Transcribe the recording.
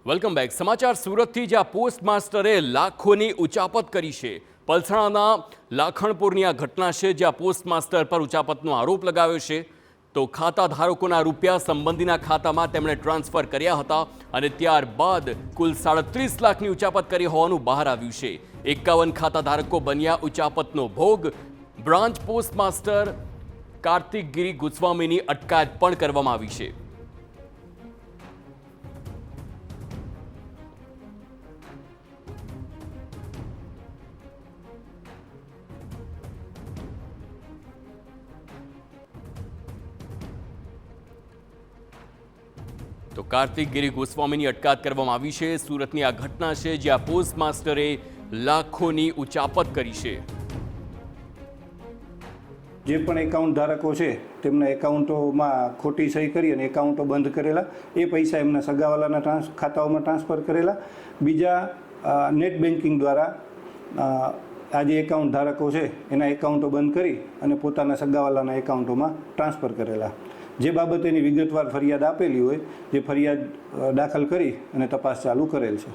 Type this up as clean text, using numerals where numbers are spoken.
Welcome back. સમાચાર સુરતથી, જ્યાં પોસ્ટ માસ્ટરે લાખોની ઉચાપત કરી છે. પલસાણાના લાખણપુરની આ ઘટના છે, જ્યાં પોસ્ટ માસ્ટર પર ઉચાપતનો આરોપ લગાવ્યો છે. તો ખાતા ધારકોના રૂપિયા સંબંધીના ખાતામાં તેમણે ટ્રાન્સફર કર્યા હતા અને ત્યારબાદ કુલ 37 લાખની ઉચાપત કરી હોવાનું બહાર આવ્યું છે. 51 ખાતા ધારકો બન્યા ઉચાપતનો ભોગ. બ્રાન્ચ પોસ્ટ માસ્ટર કાર્તિક ગિરી ગુસ્વામીની અટકાયત પણ કરવામાં આવી છે. તો કાર્તિક ગિરી ગોસ્વામીની અટકાયત કરવામાં આવી છે. સુરતની આ ઘટના છે, જ્યાં પોસ્ટ માસ્ટરે લાખોની ઉચાપત કરી છે. જે પણ એકાઉન્ટ ધારકો છે તેમના એકાઉન્ટોમાં ખોટી સહી કરી અને એકાઉન્ટો બંધ કરેલા, એ પૈસા એમના સગાવાલાના ખાતાઓમાં ટ્રાન્સફર કરેલા. બીજા નેટ બેન્કિંગ દ્વારા આ જે એકાઉન્ટ ધારકો છે એના એકાઉન્ટો બંધ કરી અને પોતાના સગાવાલાના એકાઉન્ટોમાં ટ્રાન્સફર કરેલા. જે બાબતેની વિગતવાર ફરિયાદ આપેલી હોય, જે ફરિયાદ દાખલ કરી અને તપાસ ચાલુ કરેલ છે.